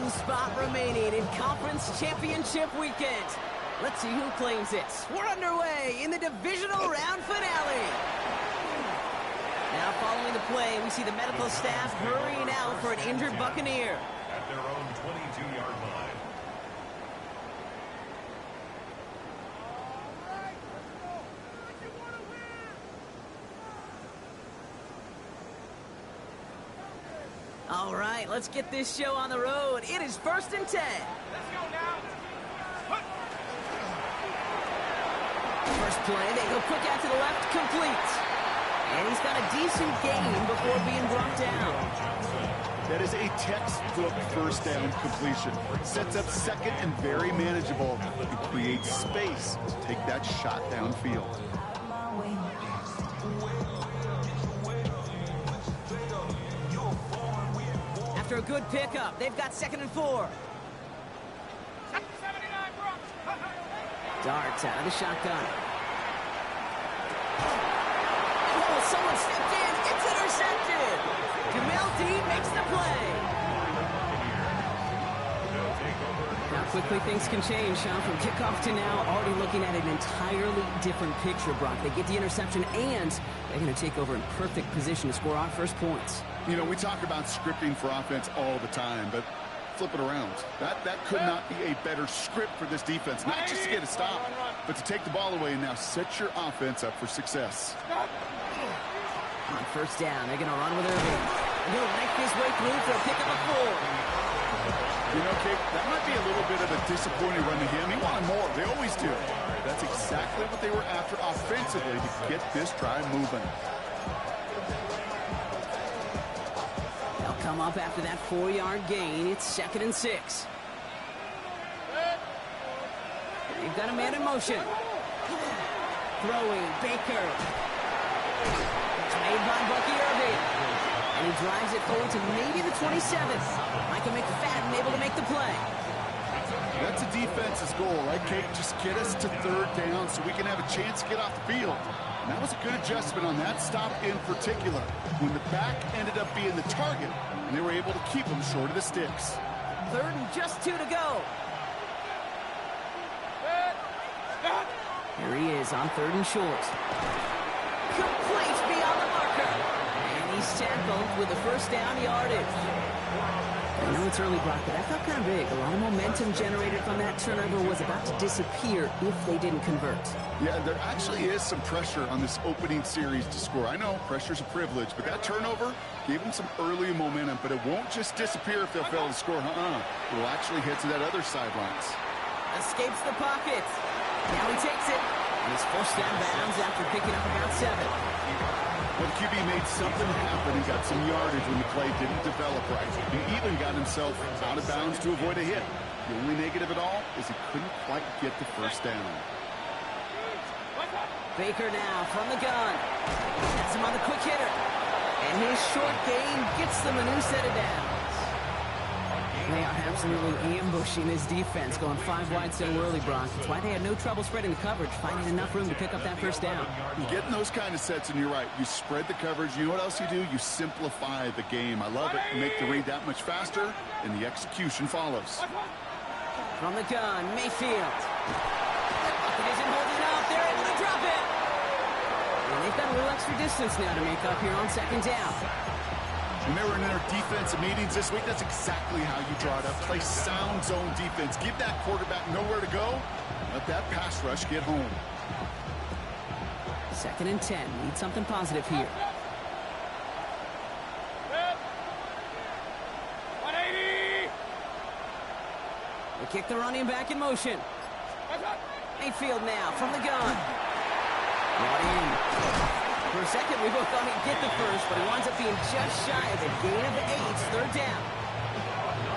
one spot remaining in Conference Championship Weekend. Let's see who claims it. We're underway in the divisional round finale. Now following the play, we see the medical staff hurrying out for an injured Buccaneer. At their own 22-yard line. All right, let's get this show on the road. It is 1st and 10. Let's go now. First play, they go quick out to the left, complete. And he's got a decent gain before being brought down. That is a textbook first down completion. Sets up second and very manageable. It creates space to take that shot downfield. After a good pickup, they've got 2nd and 4. Darts out of the shotgun. Oh, someone stepped in. It's intercepted. Jamel D makes the play. How quickly things can change, huh? From kickoff to now, already looking at an entirely different picture, Brock. They get the interception, and they're going to take over in perfect position to score our first points. You know, we talk about scripting for offense all the time, but flip it around. That could not be a better script for this defense. Not just to get a stop, but to take the ball away and now set your offense up for success. On first down, they're going to run with Irving. He'll make his way through for a pickup of 4. You know, Kate, that might be a little bit of a disappointing run to him. He wanted more. They always do. That's exactly what they were after offensively to get this drive moving. They'll come up after that 4-yard gain. It's 2nd and 6. They've got a man in motion. Throwing, Baker. It's made by Bucky Irving. And he drives it forward to maybe the 27th. Micah McFadden able to make the play. That's a defense's goal, right, Kate? Just get us to 3rd down so we can have a chance to get off the field. And that was a good adjustment on that stop in particular, when the back ended up being the target, and they were able to keep him short of the sticks. 3rd and just 2 to go. Here he is on 3rd and short. Complete beyond the marker. And he's tackled with the first down yardage. I know it's early, Brock, but that felt kind of big. A lot of momentum generated from that turnover was about to disappear if they didn't convert. Yeah, there actually is some pressure on this opening series to score. I know pressure's a privilege, but that turnover gave them some early momentum, but it won't just disappear if they'll fail to score. It will actually head to that other sidelines. Escapes the pocket. Now he takes it. And he's forced out of bounds after picking up about 7. Well, QB made something happen and got some yardage when the play didn't develop right. He even got himself out of bounds to avoid a hit. The only negative at all is he couldn't quite get the first down. Baker now from the gun. Has him on the quick hitter. And his short gain gets them a new set of downs. They are absolutely ambushing his defense, going 5 wide so early, Brock. That's why they had no trouble spreading the coverage, finding enough room to pick up that first down. Getting those kind of sets, and you're right, you spread the coverage. You know what else you do? You simplify the game. I love it. You make the read that much faster, and the execution follows. From the gun, Mayfield. It isn't holding up. They're able to drop it. And they've got a little extra distance now to make up here on 2nd down. Remember in our defensive meetings this week, that's exactly how you draw it up. Play sound zone defense. Give that quarterback nowhere to go. Let that pass rush get home. 2nd and 10. Need something positive here. 180. They kick the running back in motion. Mayfield now from the gun. Brought in. For a second, we both thought he'd get the first, but he winds up being just shy of a gain of 8. 3rd down.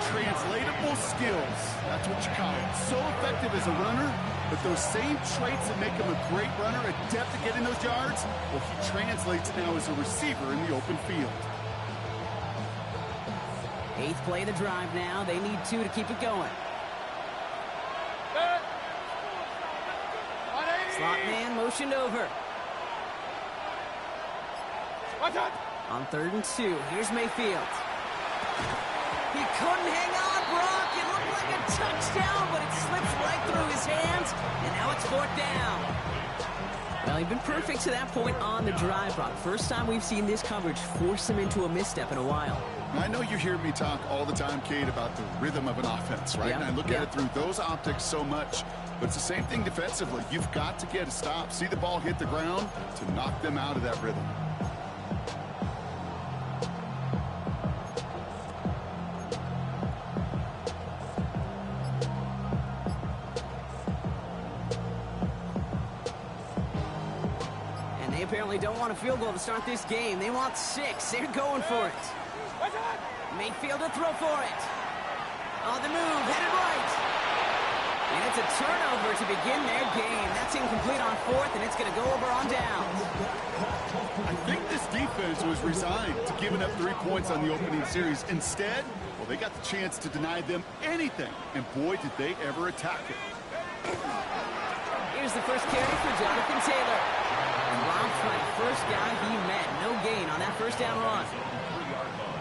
Translatable skills. That's what you call it. So effective as a runner, but those same traits that make him a great runner, adept at getting those yards, well, he translates now as a receiver in the open field. 8th play of the drive now. They need 2 to keep it going. Slot man motioned over. On 3rd and 2, here's Mayfield. He couldn't hang on, Brock. It looked like a touchdown, but it slips right through his hands, and now it's 4th down. Well, he'd been perfect to that point on the drive, Brock. First time we've seen this coverage force him into a misstep in a while. I know you hear me talk all the time, Kate, about the rhythm of an offense, right? And I look at it through those optics so much. But it's the same thing defensively. You've got to get a stop, see the ball hit the ground to knock them out of that rhythm. And they apparently don't want a field goal to start this game. They want 6. They're going for it. Mayfield to throw for it. On the move, headed right. And it's a turnover to begin their game. That's incomplete on 4th, and it's going to go over on downs. I think this defense was resigned to giving up 3 points on the opening series. Instead, well, they got the chance to deny them anything, and boy, did they ever attack it. Here's the first carry for Jonathan Taylor. And Ron Frank, first guy he met. No gain on that first down run.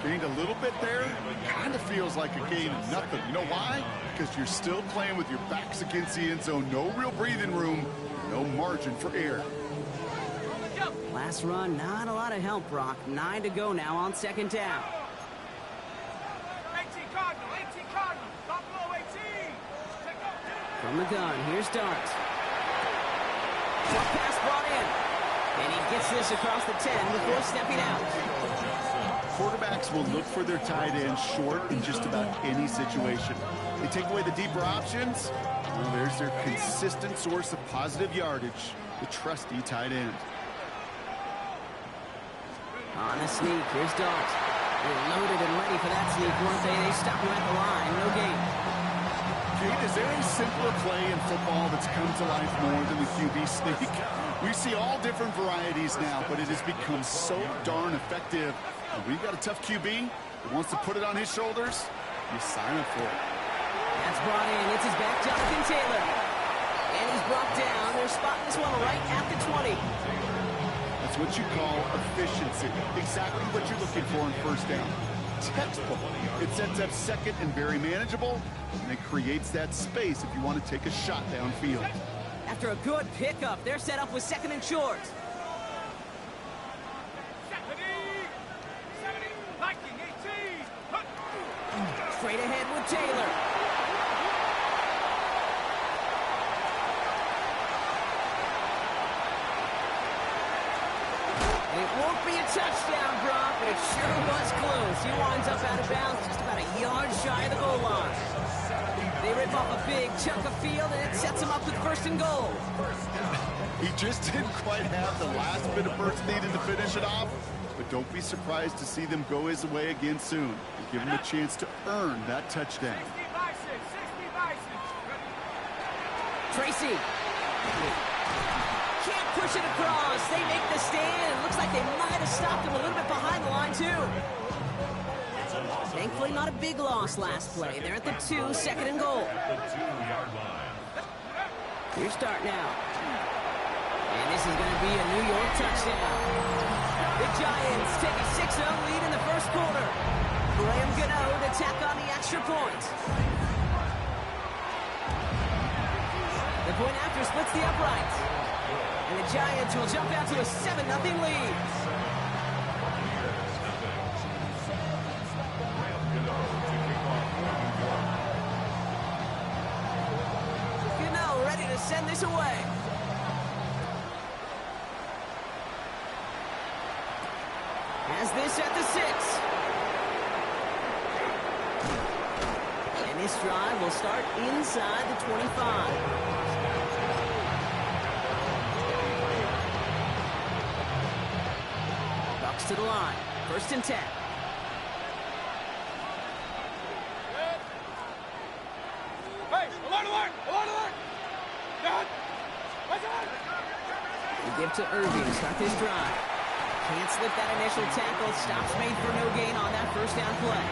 Gained a little bit there. Kind of feels like a gain of nothing. You know why? Because you're still playing with your backs against the end zone. No real breathing room. No margin for error. Last run, not a lot of help, Brock. 9 to go now on 2nd down. 18 Cardinal, Buffalo 18. From the gun, here's Dart. Short pass brought in. And he gets this across the 10 before stepping out. Quarterbacks will look for their tight end short in just about any situation. They take away the deeper options. Well, there's their consistent source of positive yardage, the trusty tight end. On the sneak, here's Dart. They're loaded and ready for that sneak, weren't they? They stop him at the line, no gain. Kate, is there a simpler play in football that's come to life more than the QB sneak? We see all different varieties now, but it has become so darn effective. And when you got a tough QB who wants to put it on his shoulders, you sign up for it. That's brought in. It's his back, Jonathan Taylor. And he's brought down. They're spotting this one right at the 20. That's what you call efficiency. Exactly what you're looking for in first down. Textbook. It sets up second and very manageable, and it creates that space if you want to take a shot downfield. After a good pickup, they're set up with 2nd and short. 70, Viking 18. Straight ahead with Taylor. It won't be a touchdown, Brock, but it sure was close. He winds up out of bounds just about a yard shy of the goal line. They rip off a big chunk of field, and it sets him up with 1st and goal. He just didn't quite have the last bit of burst needed to finish it off, but don't be surprised to see them go his way again soon and give him a chance to earn that touchdown. 60 by 6. Tracy. Can't push it across. They make the stand. It looks like they might have stopped him a little bit behind the line, too. Thankfully, not a big loss last play. They're at the 2, 2nd and goal. Here's Dart now. And this is going to be a New York touchdown. The Giants take a 6-0 lead in the first quarter. Graham Gano to tack on the extra point. The point after splits the upright. And the Giants will jump out to a 7-0 lead. Gano ready to send this away. Has this at the 6. And this drive will start inside the 25. Bucks to the line. 1st and 10. Hey, alert! Dad! We give to Irving to start this drive. Can't slip that initial tackle. Stops made for no gain on that 1st down play.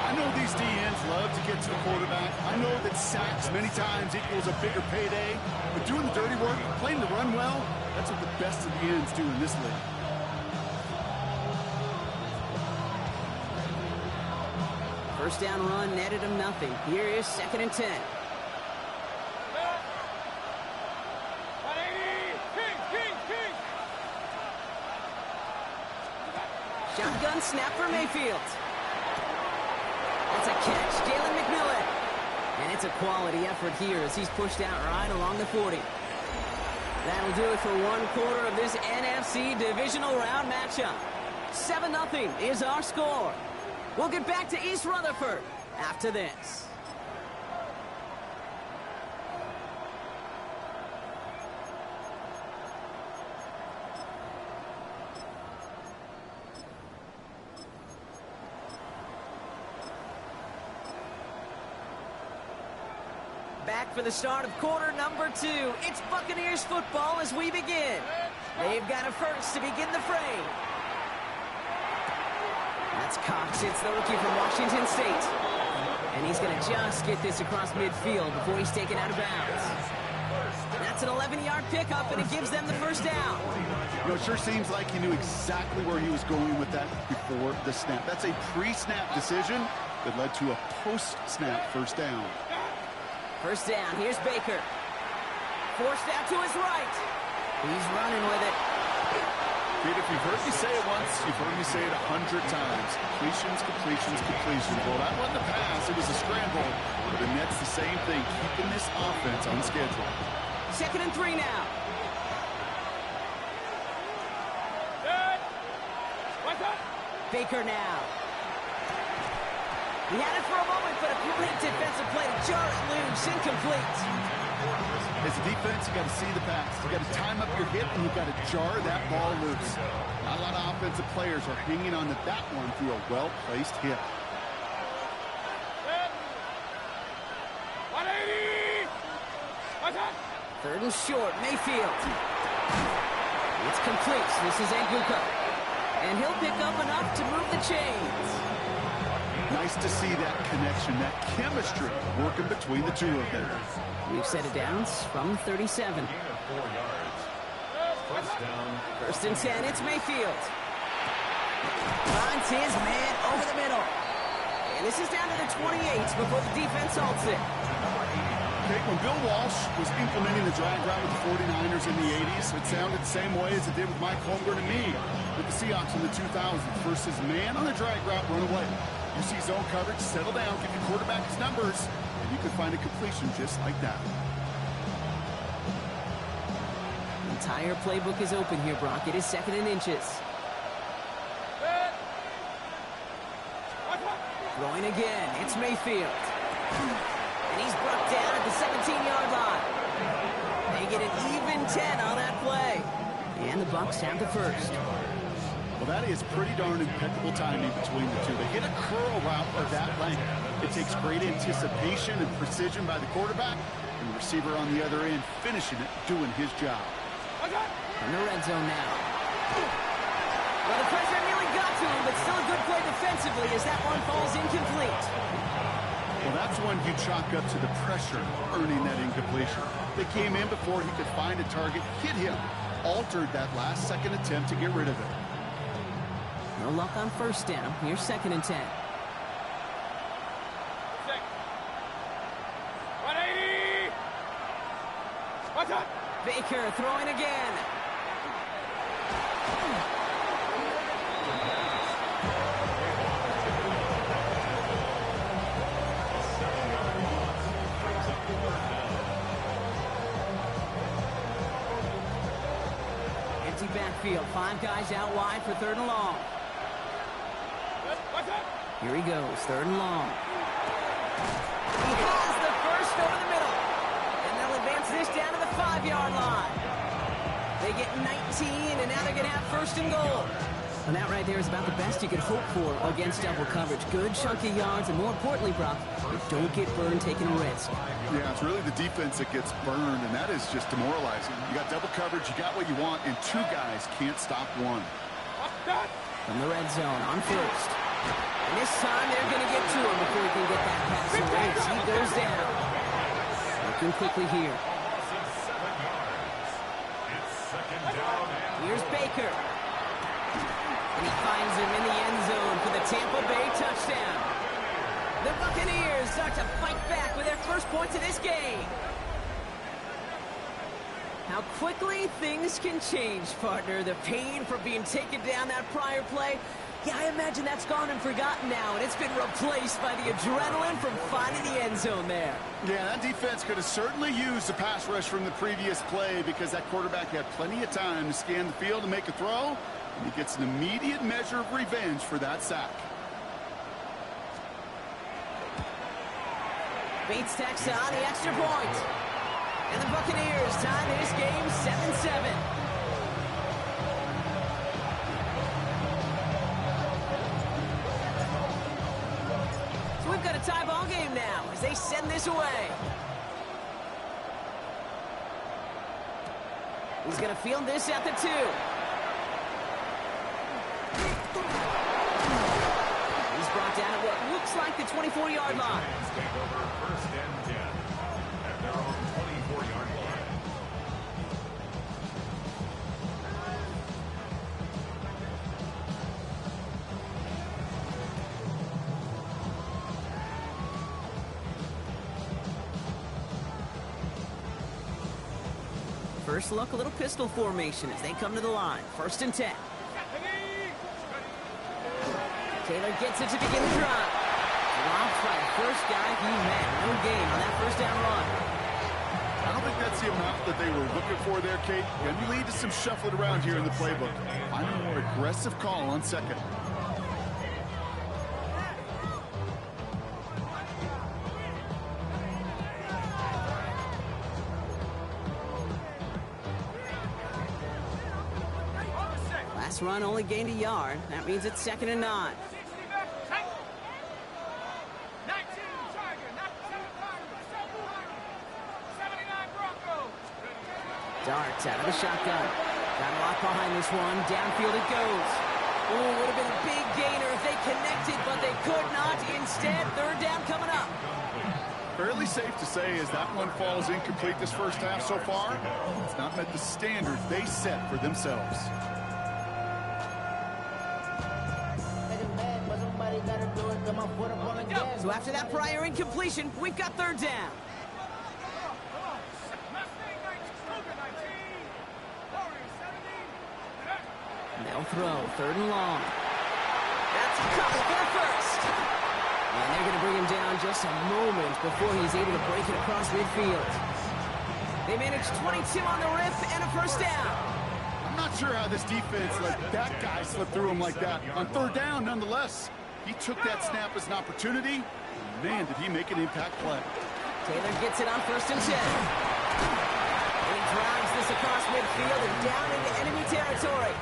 I know these DNs love to get to the quarterback. I know that sacks many times equals a bigger payday. But doing the dirty work, playing the run well, that's what the best of the ends do in this league. First down run netted him nothing. Here is 2nd and 10. 180! King! Shotgun snap for Mayfield. That's a catch, Jalen McMillan. And it's a quality effort here as he's pushed out right along the 40. That'll do it for one quarter of this NFC divisional round matchup. 7-0 is our score. We'll get back to East Rutherford after this. Back for the start of quarter number 2. It's Buccaneers football as we begin. They've got a first to begin the frame. That's Cox. It's the rookie from Washington State. And he's going to just get this across midfield before he's taken out of bounds. That's an 11-yard pickup, and it gives them the first down. You know, it sure seems like he knew exactly where he was going with that before the snap. That's a pre-snap decision that led to a post-snap first down. First down, here's Baker. Forced out to his right. He's running with it. Pete, if you've heard me say it once, you've heard me say it 100 times. Completions. Well, that wasn't a pass, it was a scramble. But the Nets the same thing, keeping this offense on schedule. 2nd and 3 now. Good! What's up? Baker now. He had it for a moment, but a great defensive play to jar it loose, incomplete. As a defense, you got to see the pass. You got to time up your hit, and you got to jar that ball loose. Not a lot of offensive players are hanging on to that one through a well-placed hit. Good! 180! What's up? 3rd and short, Mayfield. It's complete. This is Aguka. And he'll pick up enough to move the chains. Nice to see that connection, that chemistry working between the two of them. We've set it down from 37. 4 yards. First down. 1st and 10, it's Mayfield. Finds his man over the middle. And this is down to the 28 before the defense halts it. Okay, when Bill Walsh was implementing the drag route with the 49ers in the 80s, it sounded the same way as it did with Mike Holmgren and me with the Seahawks in the 2000s. Versus man on the drag route, run away. You see zone coverage, settle down, give your quarterback his numbers, and you could find a completion just like that. The entire playbook is open here, Brock. It is 2nd and inches. Good! What's up? Throwing again. It's Mayfield. And he's brought down at the 17-yard line. They get an even 10 on that play. And the Bucs have the first. Well, that is pretty darn impeccable timing between the two. They hit a curl route of that length. It takes great anticipation and precision by the quarterback, and the receiver on the other end finishing it, doing his job. What's up? In the red zone now. Well, the pressure nearly got to him, but still a good play defensively as that one falls incomplete. Well, that's one you chalk up to the pressure earning that incompletion. They came in before he could find a target, hit him, altered that last-second attempt to get rid of it. No luck on first down. Here's 2nd and 10. 180! What's up? Baker throwing again. Empty backfield. 5 guys out wide for 3rd and long. What's up? Here he goes, 3rd and long. He has the first over the middle. And they'll advance this down to the 5-yard line. They get 19, and now they're going to have 1st and goal. And that right there is about the best you could hope for against double coverage. Good chunky yards, and more importantly, Brock, you don't get burned taking a risk. Yeah, it's really the defense that gets burned, and that is just demoralizing. You got double coverage, you got what you want, and 2 guys can't stop one. From the red zone on 1st. And this time they're going to get to him before he can get that pass away. He goes down. Looking quickly here. Here's Baker. And he finds him in the end zone for the Tampa Bay touchdown. The Buccaneers start to fight back with their first points of this game. How quickly things can change, partner. The pain for being taken down that prior play, yeah, I imagine that's gone and forgotten now, and it's been replaced by the adrenaline from finding the end zone there. Yeah, that defense could have certainly used the pass rush from the previous play because that quarterback had plenty of time to scan the field and make a throw, and he gets an immediate measure of revenge for that sack. Bates tacks on the extra point. And the Buccaneers tie this game 7-7. So we've got a tie ball game now as they send this away. He's going to field this at the 2. He's brought down at what looks like the 24-yard line. Take over first and 10 at their own 24-yard line. First look, a little pistol formation as they come to the line. First and 10. Taylor gets it to begin the drive. Dropped by the first guy he met. No gain on that first down run. I don't think that's the amount that they were looking for there, Kate. Going to lead to some shuffling around here in the playbook. Find a more aggressive call on second. Last run only gained a yard. That means it's 2nd and 9. Darts out of the shotgun. Got a lot behind this one. Downfield it goes. Ooh, would have been a big gainer if they connected, but they could not. Instead, 3rd down coming up. Fairly safe to say as that one falls incomplete this first half so far. It's not met the standards they set for themselves. So after that prior incompletion, we've got 3rd down. They'll throw 3rd and long. That's a couple for the first. And they're going to bring him down just a moment before he's able to break it across midfield. They managed 22 on the rip and a first down. I'm not sure how this defense let that guy slip through him like that. On 3rd down, nonetheless, he took that snap as an opportunity. Man, did he make an impact play. Taylor gets it on 1st and 10. And he drives this across midfield and down into enemy territory.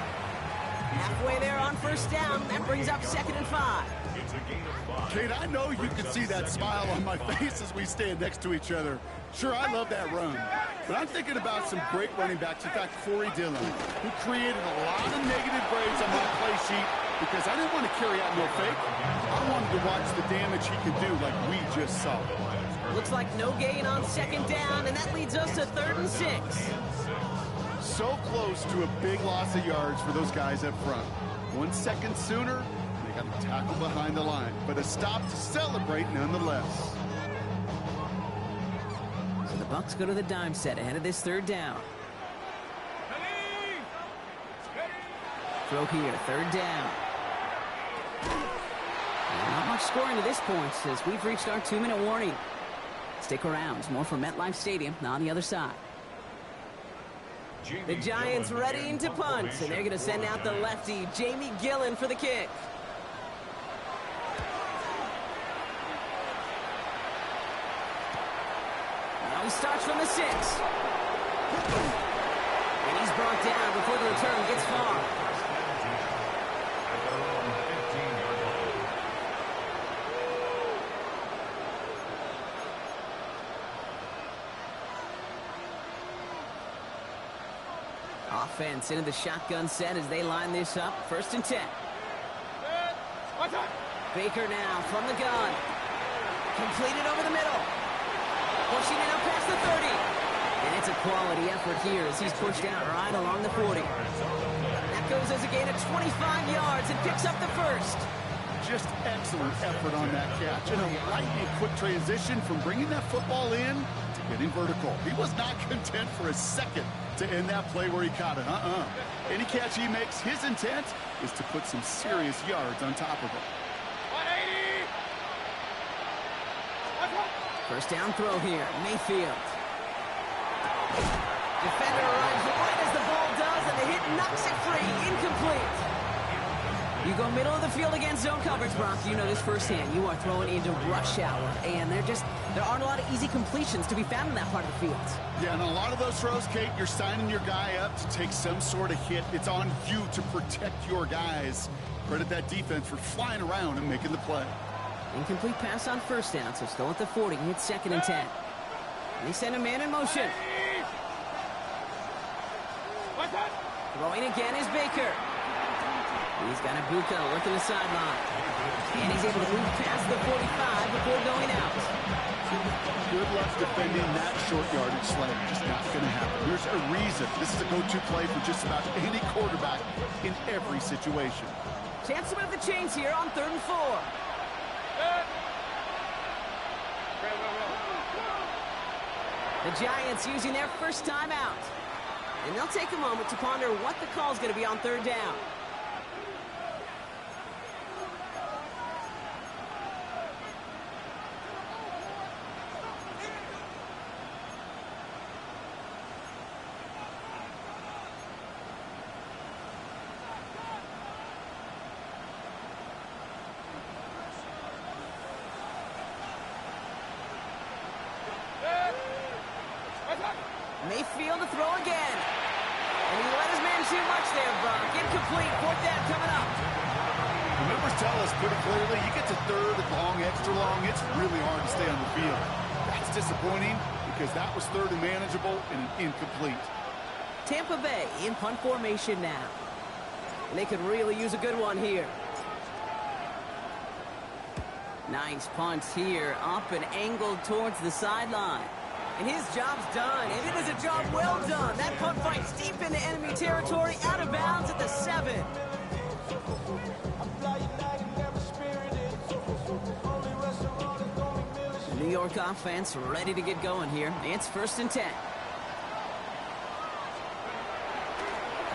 Halfway there on 1st down. That brings up 2nd and 5. Kate, I know you can see that smile on my face as we stand next to each other. Sure, I love that run. But I'm thinking about some great running backs. In fact, Corey Dillon, who created a lot of negative grades on my play sheet because I didn't want to carry out no fake. I wanted to watch the damage he could do like we just saw. Looks like no gain on 2nd down, and that leads us to 3rd and 6. So close to a big loss of yards for those guys up front. 1 second sooner, they got a tackle behind the line, but a stop to celebrate nonetheless. So the Bucs go to the dime set ahead of this 3rd down. Throw here, 3rd down. And not much scoring to this point as we've reached our 2-minute warning. Stick around, more from MetLife Stadium on the other side. The Giants readying to punt, and they're going to send out the lefty, Jamie Gillen, for the kick. Now he starts from the 6. And he's brought down before the return gets far. Offense into the shotgun set as they line this up. 1st and 10. Baker now from the gun. Completed over the middle. Pushing it up past the 30. And it's a quality effort here as he's pushed out right along the 40. That goes as a gain of 25 yards and picks up the first. just excellent effort on that catch. And a lightning quick transition from bringing that football in to getting vertical. He was not content for a second to end that play where he caught it. Any catch he makes, his intent is to put some serious yards on top of it. 180. First down throw here, Mayfield. Defender arrives right as the ball does, and the hit knocks it free. Incomplete. You go middle of the field against zone coverage, Brock. You know this firsthand. You are throwing into rush hour, and there aren't a lot of easy completions to be found in that part of the field. Yeah, and a lot of those throws, Kate, you're signing your guy up to take some sort of hit. It's on you to protect your guys. Credit that defense for flying around and making the play. Incomplete pass on first down, so still at the 40. It's 2nd and 10. They send a man in motion. Throwing again is Baker. He's got Ibuka working the sideline. And he's able to move past the 45 before going out. Good luck defending that short yardage sled. Just not going to happen. There's a reason. This is a go-to play for just about any quarterback in every situation. Chance to move the chains here on 3rd and 4. The Giants using their first time out. And they'll take a moment to ponder what the call is going to be on 3rd down. Mayfield to throw again. And he let his man too much there, Brock. Incomplete. 4th down coming up. The numbers tell us pretty clearly, you get to 3rd and long, extra long, it's really hard to stay on the field. That's disappointing because that was 3rd and manageable and an incomplete. Tampa Bay in punt formation now. And they could really use a good one here. Nice punt here, up and angled towards the sideline. And his job's done, and it is a job well done. That punt finds deep into enemy territory, out of bounds at the 7. The New York offense ready to get going here. It's 1st and 10.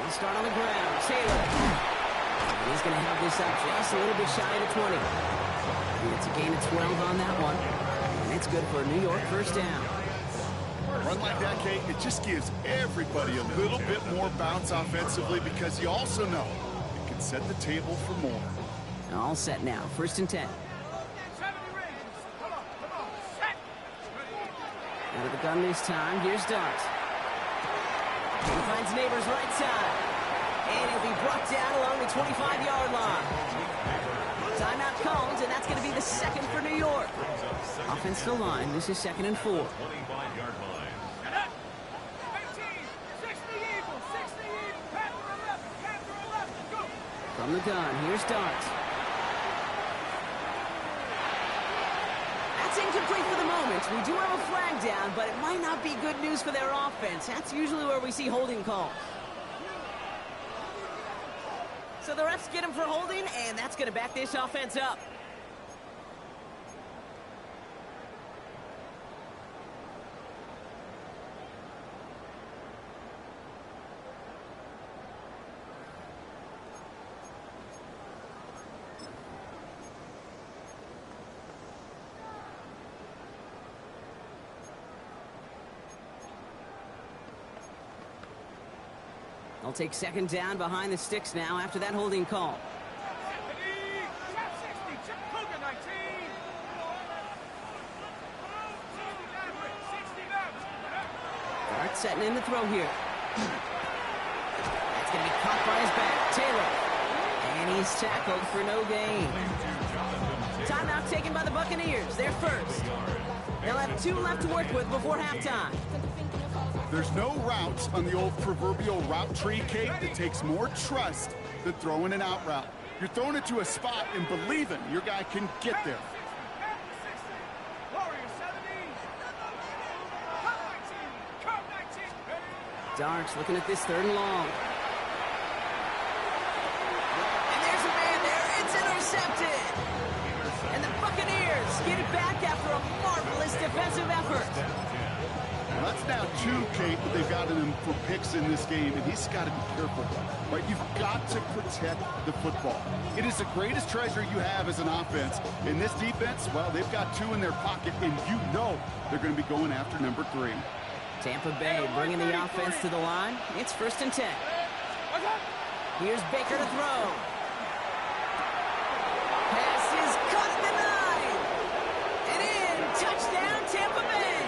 They start on the ground. Taylor. He's going to have this up just a little bit shy of the 20. And it's a gain of 12 on that one. And it's good for a New York first down. Run like that, Kate, it just gives everybody a little bit more bounce offensively because you also know it can set the table for more. All set now. 1st and 10. Out of the gun this time. Here's Dart. He finds Neighbors right side. And he'll be brought down along the 25-yard line. Timeout comes, and that's going to be the 2nd for New York. Offensive line. This is 2nd and 4. 25-yard line. From the gun, here's Dart. That's incomplete for the moment. We do have a flag down, but it might not be good news for their offense. That's usually where we see holding calls. So the refs get him for holding, and that's going to back this offense up. They'll take 2nd down behind the sticks now after that holding call. Dart setting in the throw here. That's going to be caught by his back. Taylor. And he's tackled for no gain. Timeout taken by the Buccaneers. They're first. They'll have 2 left to work with before halftime. There's no route on the old proverbial route tree, Kate, that takes more trust than throwing an out route. You're throwing it to a spot and believing your guy can get there. Darks looking at this 3rd and long. And there's a man there. It's intercepted. And the Buccaneers get it back after a marvelous defensive effort. Well, that's now 2, Kate, that they've gotten him for picks in this game, and he's got to be careful. Right? You've got to protect the football. It is the greatest treasure you have as an offense. In this defense, well, they've got 2 in their pocket, and you know they're going to be going after number 3. Tampa Bay bringing the offense to the line. It's 1st and 10. Here's Baker to throw. Pass is caught at the 9. And in. Touchdown, Tampa Bay.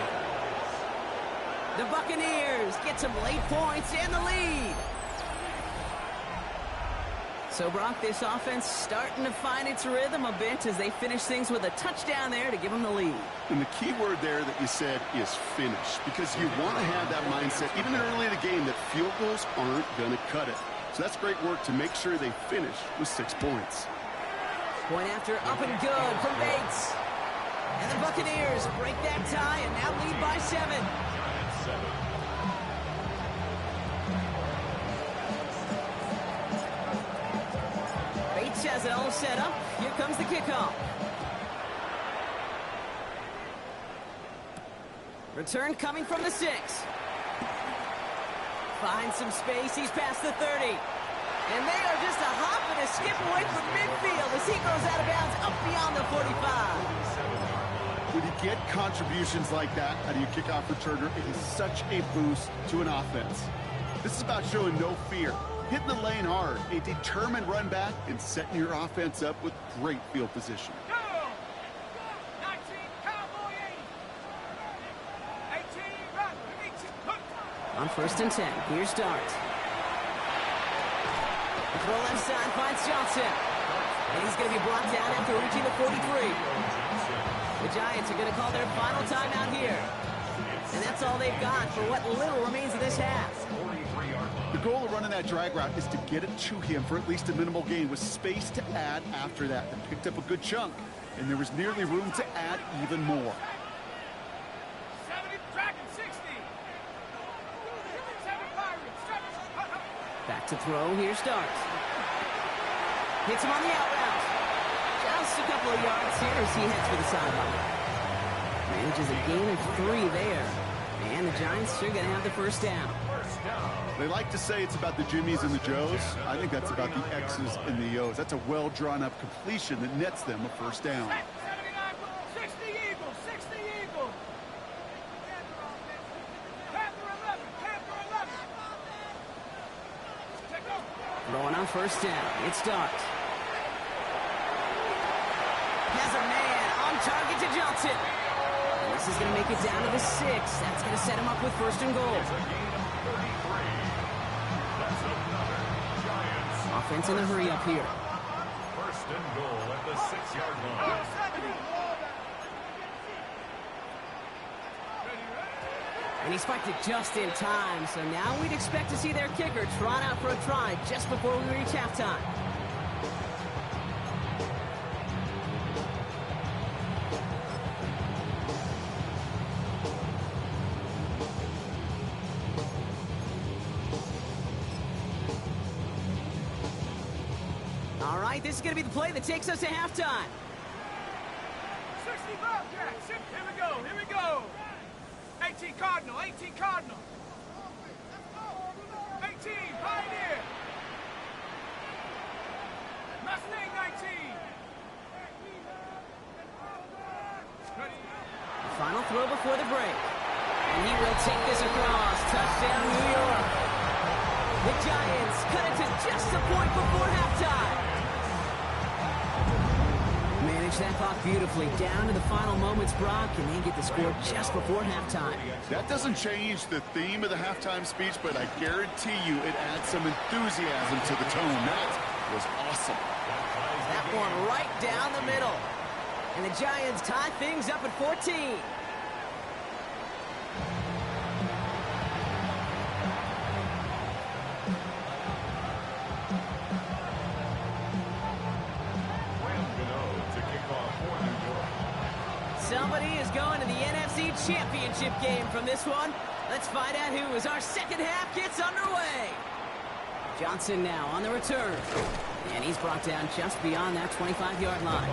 The Buccaneers get some late points and the lead. So, Brock, this offense starting to find its rhythm a bit as they finish things with a touchdown there to give them the lead. And the key word there that you said is finish, because you want to have that mindset, even early in the game, that field goals aren't going to cut it. So that's great work to make sure they finish with 6 points. Point after up and good from Bates. And the Buccaneers break that tie and now lead by 7. Bates has it all set up. Here comes the kickoff. Return coming from the 6. Finds some space. He's past the 30. And they are just a hop and a skip away from midfield as he goes out of bounds up beyond the 45. When you get contributions like that out of your kickoff returner, it is such a boost to an offense. This is about showing no fear, hitting the lane hard, a determined run back, and setting your offense up with great field position. On 1st and 10, here's Dart. Throw left side, finds Johnson. And he's going to be blocked down after reaching the 43. The Giants are going to call their final timeout here. And that's all they've got for what little remains of this half. The goal of running that drag route is to get it to him for at least a minimal gain with space to add after that. They picked up a good chunk, and there was nearly room to add even more. 70, tracking 60. 7 Pirates. Back to throw, here's Dart. Hits him on the out route. Just a couple of yards here as he heads for the sideline. Manages a gain of 3 there. And the Giants are going to have the first down. They like to say it's about the Jimmies and the Joes. I think that's about the X's and the O's. That's a well-drawn-up completion that nets them a first down. 79, 60 Eagles, 60 Eagles. Panther 11, Panther 11. Take over. Throwing on first down. It's Dart. Has a man on target to Johnson. And this is going to make it down to the 6. That's going to set him up with 1st and goal. Offense in the hurry up here. 1st and goal at the 6-yard line. And he spiked it just in time, so now we'd expect to see their kicker trot out for a try just before we reach halftime. All right, this is going to be the play that takes us to halftime. 65, Jack. Here we go, here we go. 18 Cardinal, 18 Cardinal. 18, Pioneer. Mustang 19. Ready. Final throw before the break. And he will take this across. Touchdown, New York. The Giants cut it to just a point before halftime. Manage that clock beautifully down to the final moments, Brock, and they get the score just before halftime. That doesn't change the theme of the halftime speech, but I guarantee you it adds some enthusiasm to the tone. That was awesome. That one right down the middle. And the Giants tie things up at 14. Somebody is going to the NFC Championship game from this one. Let's find out who as our second half gets underway. Johnson now on the return. And he's brought down just beyond that 25-yard line.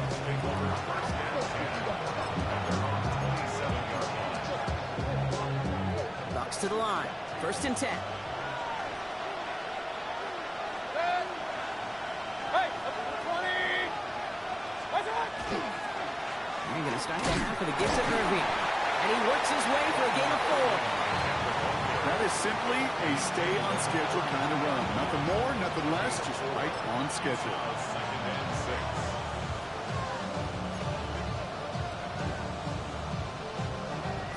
Bucks to the line. 1st and 10. They're going to start the half with a gift to Irving. And he works his way for a gain of 4. That is simply a stay on schedule kind of run. Nothing more, nothing less, just right on schedule. 2nd and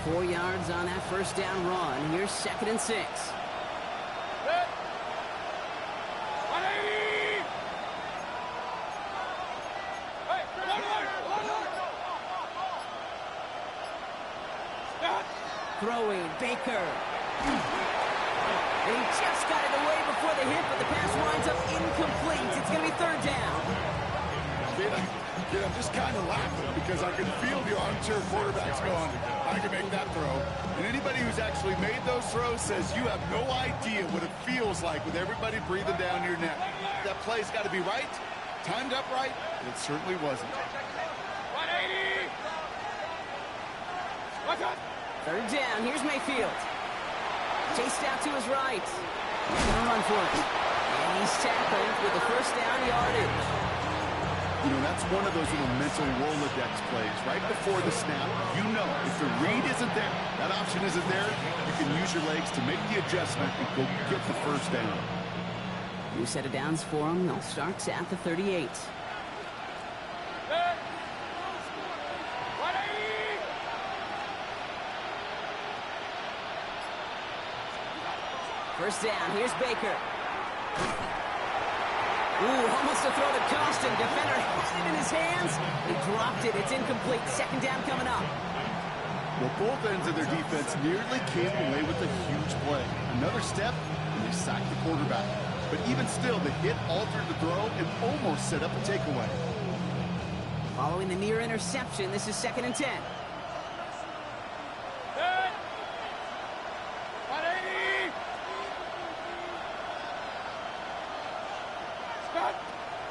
6. 4 yards on that 1st down run. Here's 2nd and 6. Throwing, Baker. And he just got it away before the hit, but the pass winds up incomplete. It's going to be 3rd down. I'm just kind of laughing because I can feel the armchair quarterbacks going, I can make that throw. And anybody who's actually made those throws says you have no idea what it feels like with everybody breathing down your neck. That play's got to be right, timed up right, and it certainly wasn't. 3rd down. Here's Mayfield. Chased out to his right. He's going to run for it. And he's tackled with the 1st down yardage. You know, that's one of those little mental Rolodex plays. Right before the snap, you know if the read isn't there, that option isn't there, you can use your legs to make the adjustment and go get the 1st down. New set of downs for him. They'll start at the 38. First down, here's Baker. Ooh, almost a throw to Costin. Defender had it in his hands. He dropped it. It's incomplete. 2nd down coming up. Well, both ends of their defense nearly came away with a huge play. Another step, and they sacked the quarterback. But even still, the hit altered the throw and almost set up a takeaway. Following the near interception, this is 2nd and 10.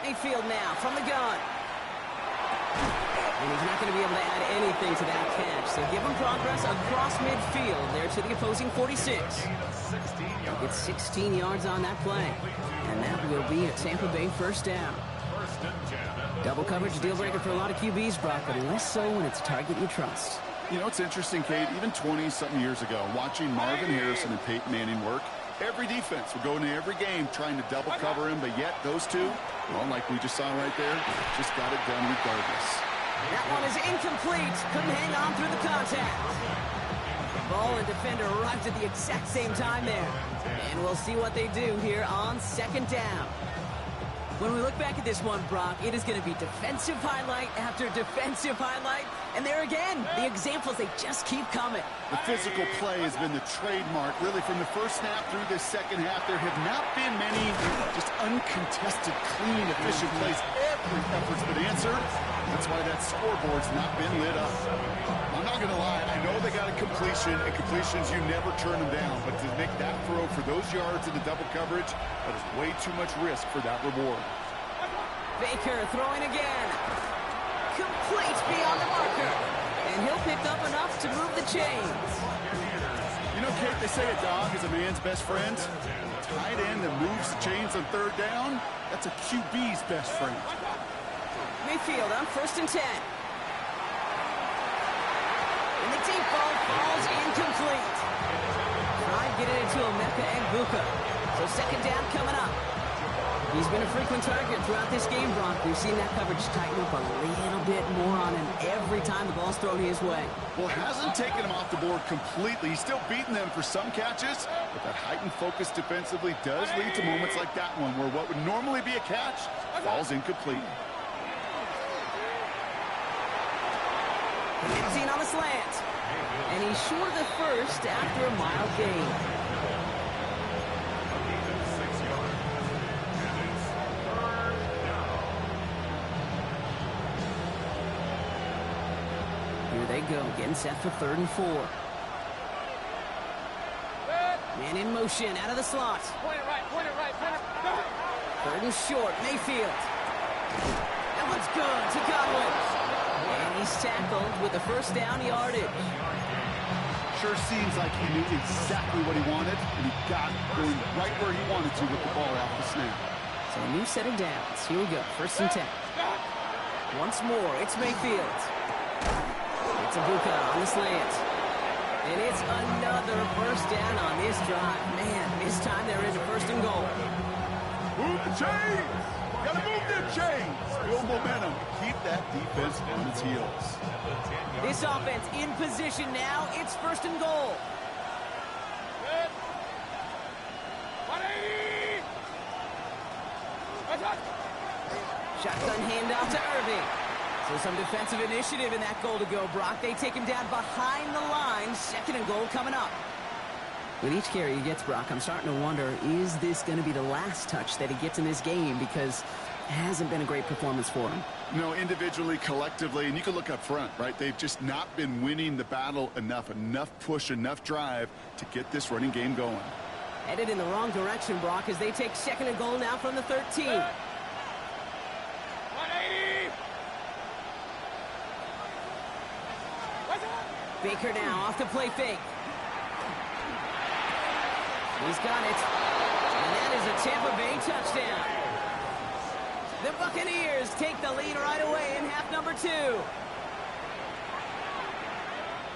Mayfield now from the gun. And he's not going to be able to add anything to that catch. So give him progress across midfield there to the opposing 46. He'll get 16 yards on that play. And that will be a Tampa Bay 1st down. Double coverage deal breaker for a lot of QBs, Brock, but less so when it's a target you trust. You know, it's interesting, Kate, even 20-something years ago, watching Marvin Harrison and Peyton Manning work, every defense would go into every game trying to double cover him, but yet those two, well, like we just saw right there, just got it done regardless. That one is incomplete. Couldn't hang on through the contact. Ball and defender arrived at the exact same time there. And we'll see what they do here on 2nd down. When we look back at this one, Brock, it is going to be defensive highlight after defensive highlight. And there again, the examples, they just keep coming. The physical play has been the trademark, really, from the 1st snap through this 2nd half. There have not been many just uncontested, clean, efficient plays. Every effort's been answered. That's why that scoreboard's not been lit up. I'm not going to lie. I know they got a completion, and completions, you never turn them down. But to make that throw for those yards in the double coverage, that is way too much risk for that reward. Baker throwing again. Complete beyond the marker. And he'll pick up enough to move the chains. You know, Kate, they say a dog is a man's best friend. A tight end that moves the chains on 3rd down, that's a QB's best friend. Mayfield on 1st and 10. And the deep ball falls incomplete. Tried getting it to Emeka Egbuka. So 2nd down coming up. He's been a frequent target throughout this game, Brock. We've seen that coverage tighten up a little bit more on him every time the ball's thrown his way. Well, hasn't taken him off the board completely. He's still beating them for some catches, but that heightened focus defensively does lead to moments like that one where what would normally be a catch falls incomplete. 15 on the slant. And he's short of the 1st after a mild gain. Here they go, getting set for 3rd and 4. Man in motion, out of the slot. Point it right, point it right, point it right. Third and short, Mayfield. That one's good to Godwin. And he's tackled with the first down yardage. Sure seems like he knew exactly what he wanted, and he got going right where he wanted to with the ball off the snap. So a new set of downs. Here we go, 1st and 10. Once more, it's Mayfield. It's Ibuka on the slant. And it's another first down on this drive. Man, this time they're into 1st and goal. Move the chains! Gotta move them chains! Build momentum. Keep that defense on its heels. This offense in position now. It's 1st and goal. Good. 180. Shotgun handoff to Irving. So some defensive initiative in that goal to go, Brock. They take him down behind the line. 2nd and goal coming up. With each carry he gets, Brock, I'm starting to wonder, is this going to be the last touch that he gets in this game? Because it hasn't been a great performance for him. No, individually, collectively, and you can look up front, right? They've just not been winning the battle enough push, enough drive to get this running game going. Headed in the wrong direction, Brock, as they take 2nd and goal now from the 13. 180. Baker now off the play fake. He's got it. And that is a Tampa Bay touchdown. The Buccaneers take the lead right away in half number 2.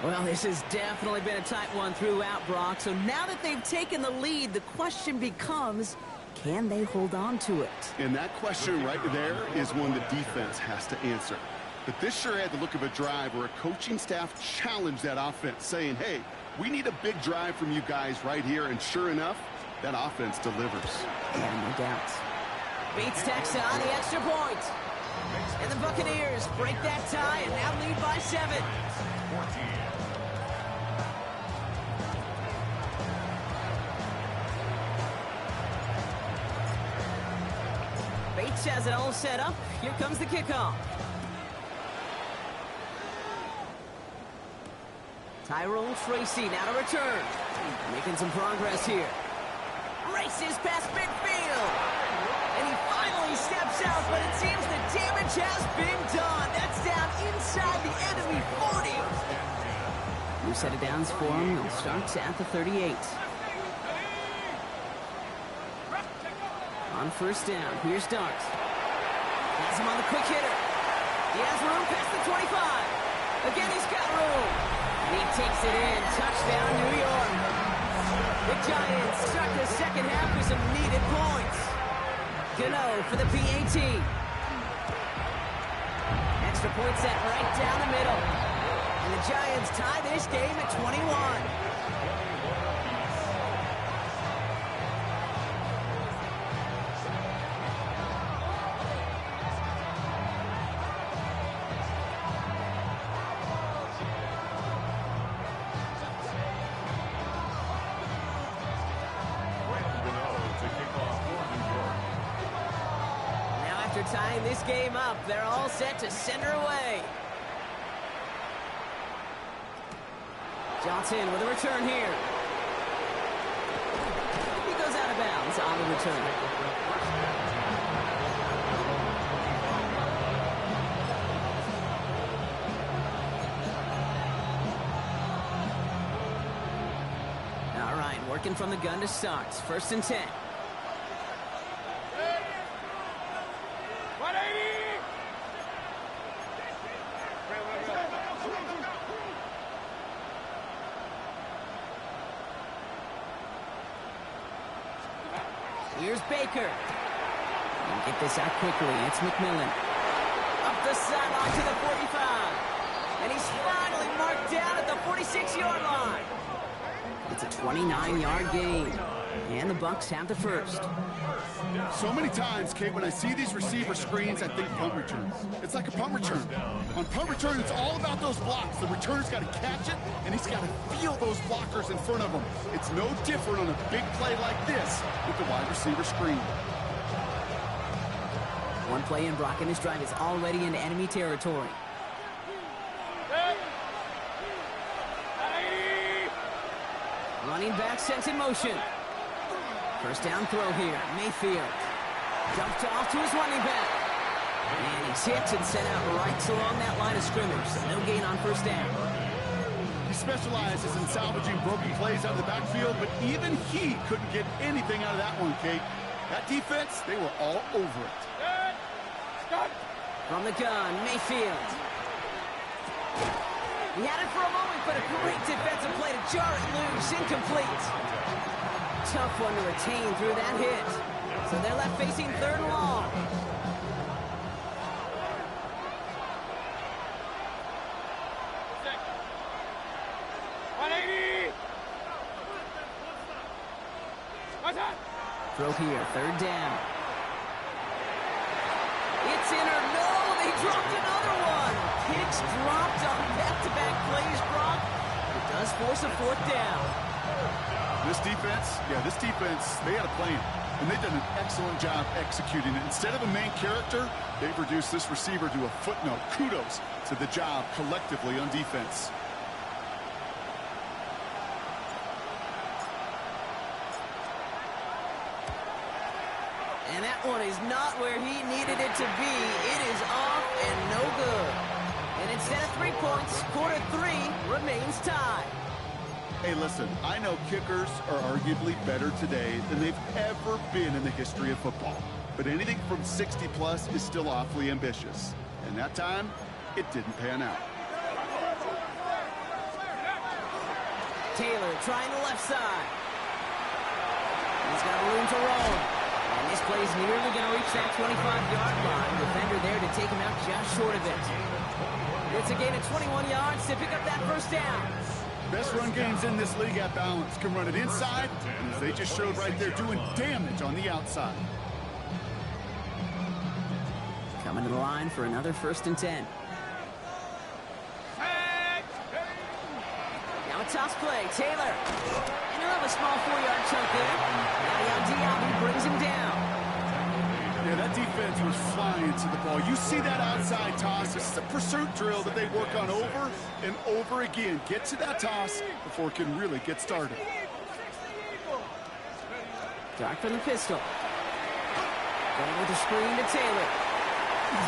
Well, this has definitely been a tight one throughout, Brock. So now that they've taken the lead, the question becomes, can they hold on to it? And that question right there is one the defense has to answer. But this sure had the look of a drive where a coaching staff challenged that offense, saying, hey, we need a big drive from you guys right here. And sure enough, that offense delivers. Yeah, no doubt. Bates tacks on the extra point. And the Buccaneers break that tie and now lead by 7. 14. Bates has it all set up. Here comes the kickoff. Tyrone Tracy now to return. Making some progress here. Races past midfield. And he finally steps out, but it seems the damage has been done. That's down inside the enemy 40. New set of downs for him. He'll start at the 38. On 1st down, here's Dart. Has him on the quick hitter. He has room past the 25. Again, he's got room. And he takes it in. Touchdown, New York. The Giants start the 2nd half with some needed points. Gano for the PAT. Extra point set right down the middle. And the Giants tie this game at 21. Tying this game up, they're all set to send her away. Johnson with a return here. He goes out of bounds on the return. All right, working from the gun to start. 1st and 10. Here's Baker. And get this out quickly. It's McMillan. Up the sideline to the 45. And he's finally marked down at the 46-yard line. It's a 29-yard gain. And the Bucs have the first. So many times, Kate, when I see these receiver screens, I think punt returns. It's like a punt return. On punt return, it's all about those blocks. The returner's got to catch it, and he's got to feel those blockers in front of him. It's no different on a big play like this with the wide receiver screen. One play in, Brock, and this drive is already into enemy territory. Running back sent in motion. 1st down throw here. Mayfield. Dumped off to his running back. And he's hit and sent out right along that line of scrimmage. So no gain on first down. He specializes in salvaging broken plays out of the backfield, but even he couldn't get anything out of that one, Kate. That defense, they were all over it. From the gun, Mayfield. He had it for a moment, but a great defensive play to jar it loose. Incomplete. Tough one to retain through that hit. So they're left facing third and long. Throw here, third down. It's in or no, they dropped another one. Picks dropped on back-to-back plays, Brock. It does force a fourth down. This defense, they had a plan, and they've done an excellent job executing it. Instead of a main character, they've reduced this receiver to a footnote. Kudos to the job collectively on defense. And that one is not where he needed it to be. It is off and no good. And instead of 3 points, quarter 3 remains tied. Hey, listen, I know kickers are arguably better today than they've ever been in the history of football. But anything from 60-plus is still awfully ambitious. And that time, it didn't pan out. Taylor trying the left side. He's got room to roll. And this play's nearly going to reach that 25-yard line. Defender there to take him out just short of it. It's a gain of 21 yards to pick up that first down. Best run games in this league at balance can run it inside, and as they just showed right there, doing damage on the outside. Coming to the line for another 1st and 10. Now a toss play. Taylor. And he'll have a small 4-yard chunk there. Now Diaby brings him down. Yeah, that defense was flying to the ball. You see that outside toss. This is a pursuit drill that they work on over and over again. Get to that toss before it can really get started. Dark from the pistol. Going with the screen to Taylor.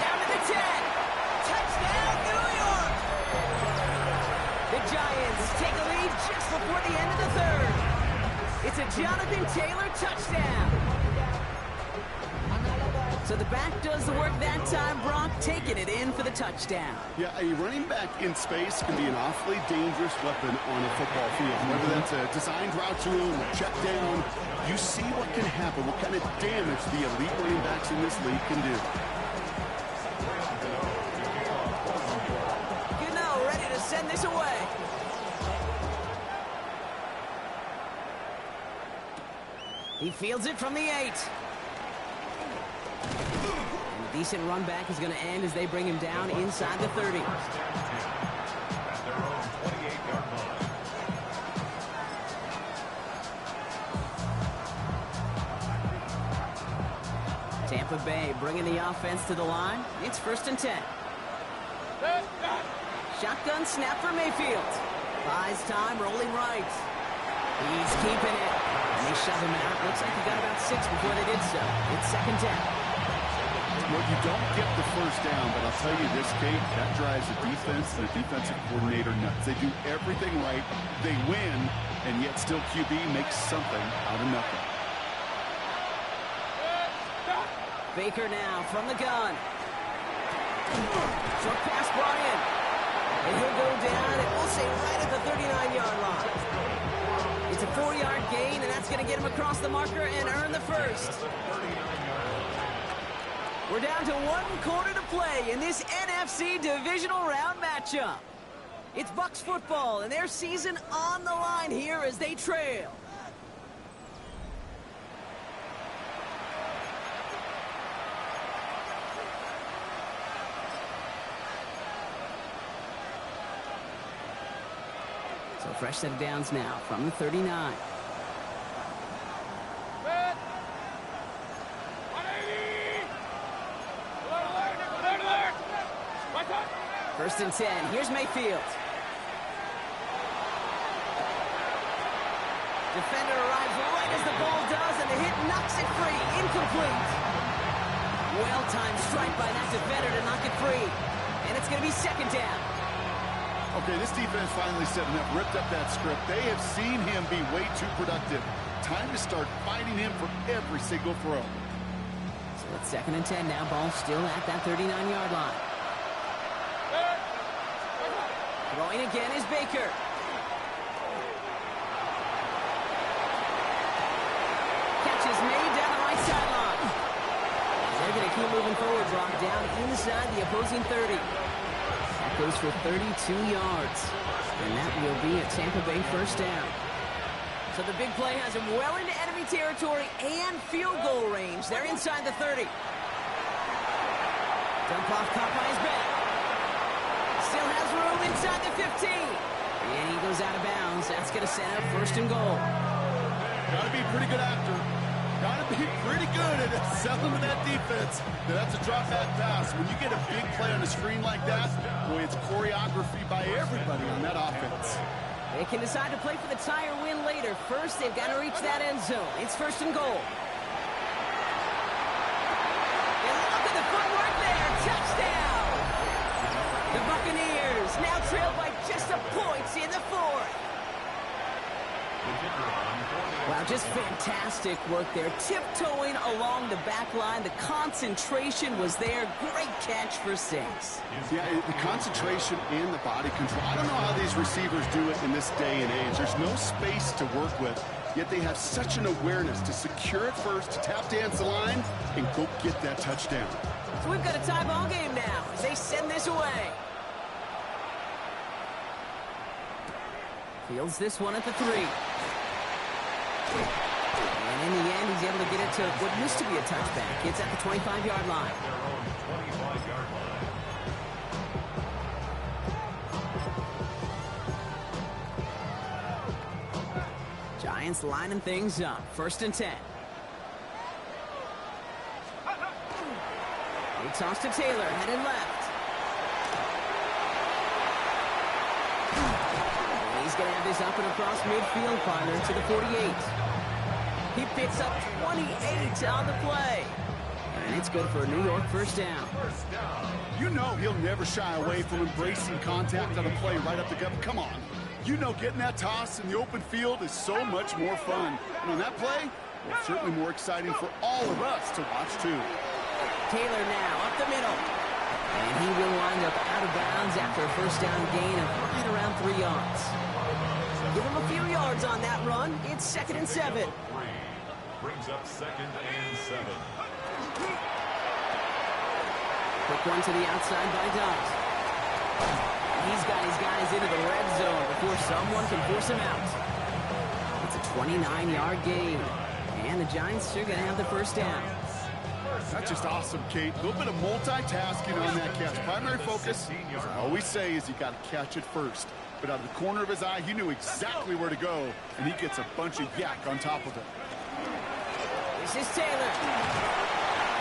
Down to the 10. Touchdown, New York! The Giants take a lead just before the end of the 3rd. It's a Jonathan Taylor touchdown. So the back does the work that time, Brock, taking it in for the touchdown. Yeah, a running back in space can be an awfully dangerous weapon on a football field. Whether that's a designed route to him, a check down, you see what can happen, what kind of damage the elite running backs in this league can do. Gano ready to send this away. He fields it from the 8. And a decent run back is going to end as they bring him down inside the 30. Tampa Bay bringing the offense to the line. It's 1st and 10. Shotgun snap for Mayfield. Buys time, rolling right. He's keeping it. And they shove him out. Looks like he got about 6 before they did so. It's 2nd down. Well, you don't get the first down, but I'll tell you this, Kate, that drives the defense and the defensive coordinator nuts. They do everything right. They win, and yet still QB makes something out of nothing. Baker now from the gun. Short pass brought in. And he'll go down, and we'll say right at the 39-yard line. It's a 4-yard gain, and that's going to get him across the marker and earn the first. We're down to 1 quarter to play in this NFC divisional round matchup. It's Bucs football, and their season on the line here as they trail. So fresh set of downs now from the 39. First and 10. Here's Mayfield. Defender arrives right as the ball does, and the hit knocks it free. Incomplete. Well-timed strike by that defender to knock it free. And it's going to be second down. Okay, this defense finally setting up, ripped up that script. They have seen him be way too productive. Time to start fighting him for every single throw. So it's 2nd and 10 now. Ball still at that 39-yard line. Throwing again is Baker. Catch is made down the right sideline. They're going to keep moving forward. Brock down inside the opposing 30. That goes for 32 yards. And that will be a Tampa Bay first down. So the big play has him well into enemy territory and field goal range. They're inside the 30. Dump off caught by his back. Still has room inside the 15. And he goes out of bounds. That's going to set up 1st and goal. Got to be pretty good after. Got to be pretty good at selling to that defense. That's a drop back pass. When you get a big play on the screen like that, boy, it's choreography by everybody on that offense. They can decide to play for the tie or win later. First, they've got to reach that end zone. It's 1st and goal. And look at the footwork there. Touchdown! The Buccaneers now trail by just a point in the 4th. Wow, just fantastic work there. Tiptoeing along the back line. The concentration was there. Great catch for 6. Yeah, the concentration and the body control. I don't know how these receivers do it in this day and age. There's no space to work with, yet they have such an awareness to secure it first, to tap dance the line, and go get that touchdown. So we've got a tie ball game now as they send this away. Fields this one at the 3. And in the end, he's able to get it to what used to be a touchback. It's at the 25-yard line. Giants lining things up. 1st and 10. They toss to Taylor, headed left. And he's going to have this up and across midfield, partner, to the 48. He picks up 28 on the play. And it's good for a New York first down. You know he'll never shy away from embracing contact on a play right up the gut. Come on. You know getting that toss in the open field is so much more fun. And on that play, well, certainly more exciting for all of us to watch, too. Taylor now up the middle. And he will wind up out of bounds after a first down gain of right around 3 yards. Give him a few yards on that run. It's 2nd and 7. Brings up 2nd and 7. Quick one to the outside by Dodd. He's got his guys into the red zone before someone can force him out. It's a 29-yard gain. And the Giants are going to have the first down. That's just awesome, Kate. A little bit of multitasking on that catch. Primary focus, as I always say, is you got to catch it first. But out of the corner of his eye, he knew exactly where to go, and he gets a bunch of yak on top of it. This is Taylor.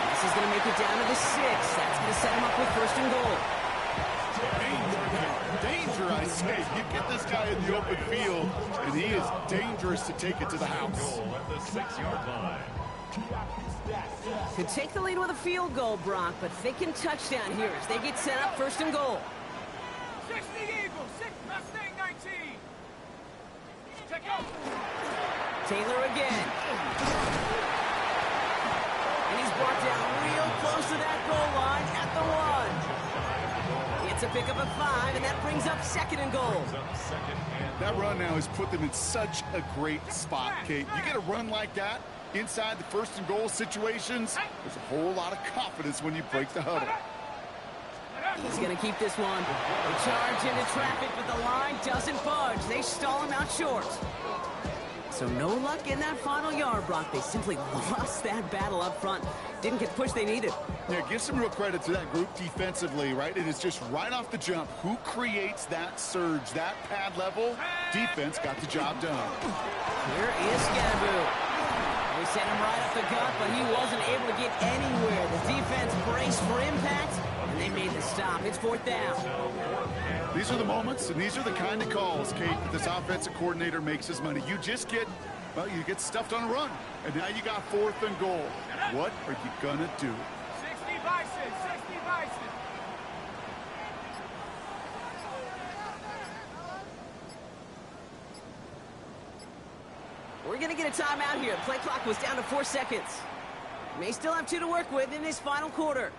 This is going to make it down to the 6. That's going to set him up with 1st and goal. Danger, I say. You get this guy in the open field, and he is dangerous to take it to the house. At the 6-yard line. Could take the lead with a field goal, Brock, but thinking touchdown here as they get set up 1st and goal. 6 the Eagles, 6 Mustang 19. Check out. Taylor again. And he's brought down real close to that goal line at the 1. It's a pickup of 5, and that brings up 2nd and goal. That run now has put them in such a great spot, Kate. You get a run like that inside the 1st and goal situations, there's a whole lot of confidence when you break the huddle. He's going to keep this one. They charge into traffic, but the line doesn't budge. They stall him out short. So no luck in that final yard, Brock. They simply lost that battle up front. Didn't get the push they needed. Yeah, give some real credit to that group defensively, right? It is just right off the jump. Who creates that surge, that pad level? Defense got the job done. Here is Scaboo. They sent him right up the gut, but he wasn't able to get anywhere. The defense braced for impact, and they made the stop. It's 4th down. These are the moments, and these are the kind of calls, Kate, that this offensive coordinator makes his money. You just get, well, you get stuffed on a run, and now you got 4th and goal. What are you going to do? 60 Bison, 60 Bison. We're going to get a timeout here. Play clock was down to 4 seconds. May still have 2 to work with in his final quarter.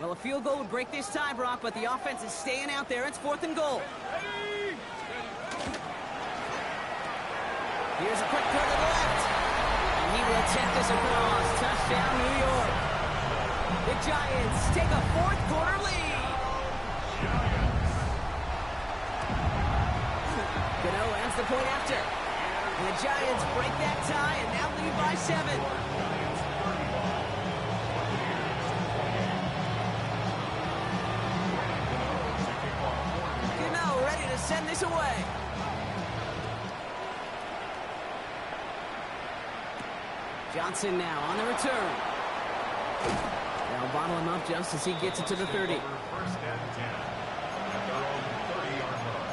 Well, a field goal would break this tie, Brock, but the offense is staying out there. It's 4th and goal. Here's a quick throw to the left. And he will tip this across. Touchdown, New York. The Giants take a 4th quarter lead. Gano ends the point after. And the Giants break that tie and now lead by 7. Ready to send this away. Johnson now on the return. They'll bottle him up just as he gets it to the 30. First and 10 at their own 30-yard line.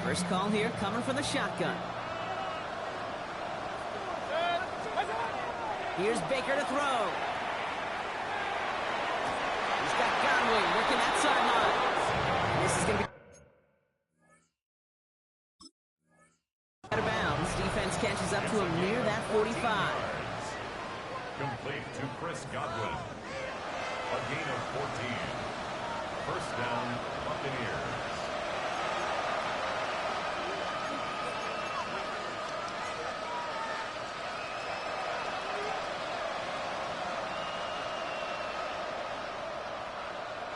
First call here coming from the shotgun. Here's Baker to throw. He's got Godwin working that sideline. This is going to be out of bounds. Defense catches up to him near that 45. Complete to Chris Godwin. A gain of 14. First down, Buccaneers.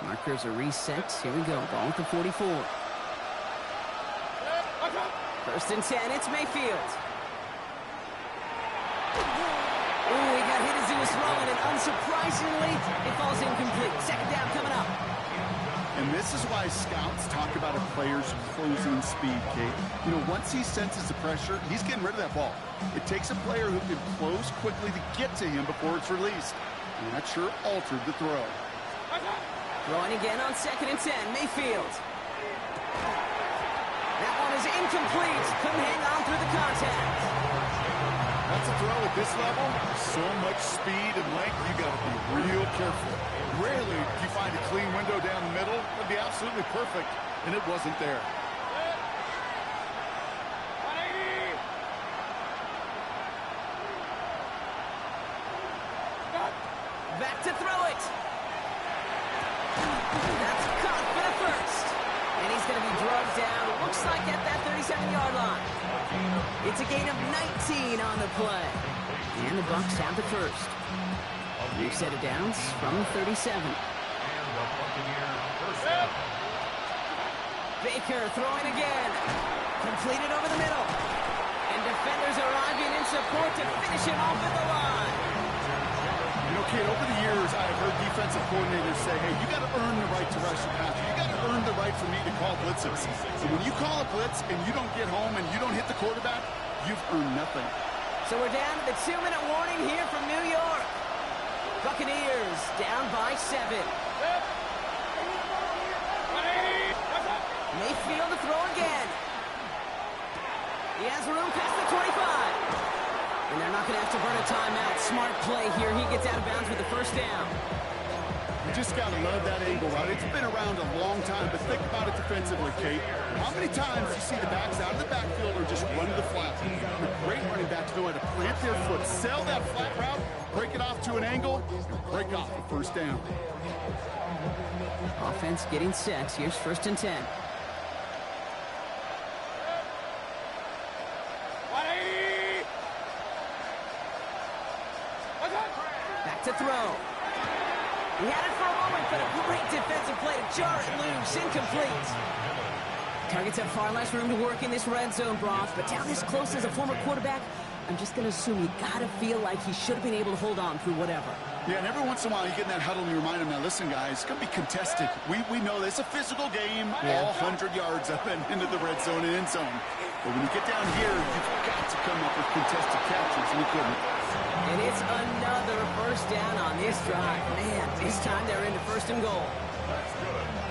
Markers are reset. Here we go. Ball at the 44. First and 10. It's Mayfield. Ooh, he got hit as he was throwing, and unsurprisingly, it falls incomplete. Second down coming up. And this is why scouts talk about a player's closing speed, Kate. You know, once he senses the pressure, he's getting rid of that ball. It takes a player who can close quickly to get to him before it's released. And that sure altered the throw. Throwing again on second and 10. Mayfield. That one is incomplete. Couldn't hang on through the contact. That's a throw at this level. So much speed and length, you got to be real careful. Rarely do you find a clean window down the middle. It would be absolutely perfect, and it wasn't there. Back to throw it. That's caught for the first. And he's going to be drugged down. Looks like at that 37-yard line. It's a gain of 19 on the play. And the Bucs have the first. New set of downs from 37. Baker throwing again. Completed over the middle. And defenders arriving in support to finish him off at the line. You know, Kate, over the years, I've heard defensive coordinators say, hey, you got to earn the right to rush the passer. You got to earn the right for me to call blitzes. So when you call a blitz and you don't get home and you don't hit the quarterback, you've earned nothing. So we're down to the 2-minute warning here from New York. Buccaneers down by 7. Mayfield to throw again. He has room past the 25. And they're not going to have to burn a timeout. Smart play here. He gets out of bounds with the first down. You just got to love that angle route. It's been around a long time, but think about it defensively, Kate. How many times do you see the backs out of the backfield or just run the flat? The great running backs know how to plant their foot, sell that flat route, break it off to an angle, and break off the first down. Offense getting set. Here's first and 10. Back to throw. He had it for a moment, but a great defensive play to jar it loose. Incomplete. Targets have far less room to work in this red zone, Brock, but down this close as a former quarterback, I'm just going to assume you got to feel like he should have been able to hold on through whatever. Yeah, and every once in a while you get in that huddle and you remind him, now listen, guys, it's going to be contested. We know this. It's a physical game, all 100 yards up and into the red zone and end zone. But when you get down here, you've got to come up with contested catches, and he couldn't. And it's another first down on this this drive. Man, this time they're into first and goal.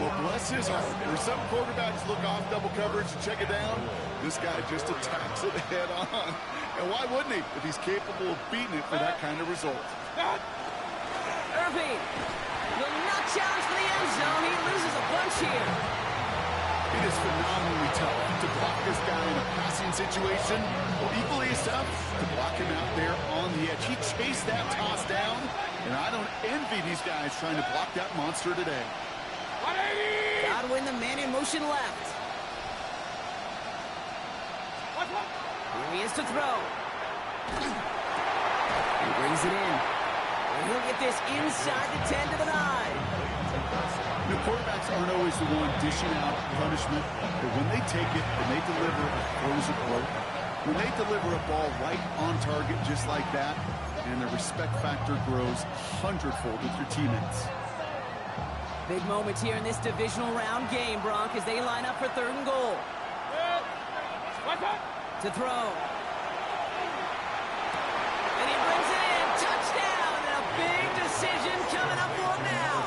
Well, bless his heart. Where some quarterbacks look off double coverage and check it down, this guy just attacks it head on. And why wouldn't he if he's capable of beating it for that kind of result? Irving will not challenge for the end zone. He loses a bunch here. It is phenomenally tough to block this guy in a passing situation, or equally as tough to block him out there on the edge. He chased that toss down, and I don't envy these guys trying to block that monster today. Godwin, the man in motion left. Here he is to throw. He brings it in. And he'll get this inside the 10 to the 9. The quarterbacks aren't always the one dishing out punishment, but when they take it and they deliver a closer quote, when they deliver a ball right on target just like that, and the respect factor grows hundredfold with your teammates. Big moment here in this divisional round game, Bronk, as they line up for third and goal. To throw. And he brings it in. Touchdown! And a big decision coming up for him now.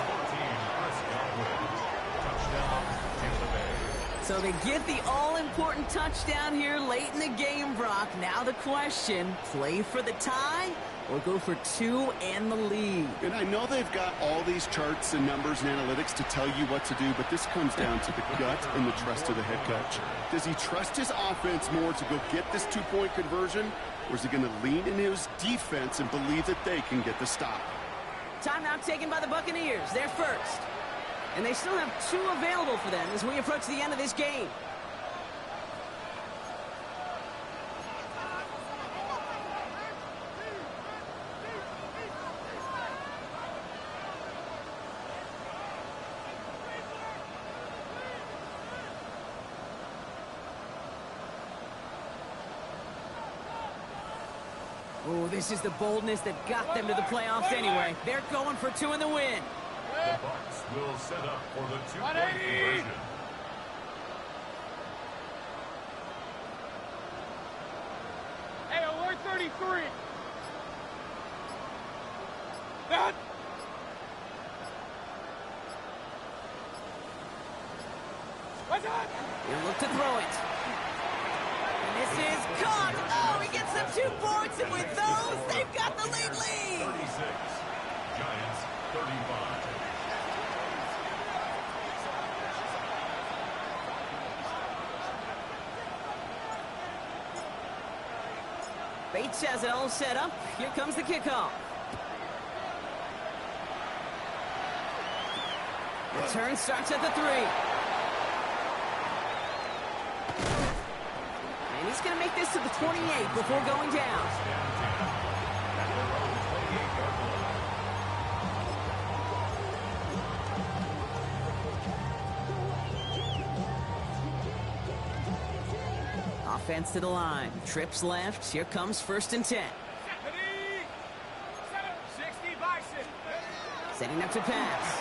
So they get the all-important touchdown here late in the game, Brock. Now the question, play for the tie or go for 2 and the lead? And I know they've got all these charts and numbers and analytics to tell you what to do, but this comes down to the gut and the trust of the head coach. Does he trust his offense more to go get this 2-point conversion, or is he going to lean in his defense and believe that they can get the stop? Timeout taken by the Buccaneers. They're first. And they still have 2 available for them as we approach the end of this game. Oh, this is the boldness that got them to the playoffs anyway. They're going for 2 in the win. The Bucs will set up for the 2-point conversion. Hey, alert 33. That. What's up? He'll look to throw it. And this is caught. Oh, he gets them 2 points, and with those, they've got the lead. 36. Giants 35. Bates has it all set up. Here comes the kickoff. Return starts at the 3. And he's going to make this to the 28 before going down. Offense to the line. Trips left. Here comes 1st and 10. 60 Bison. Setting up to pass.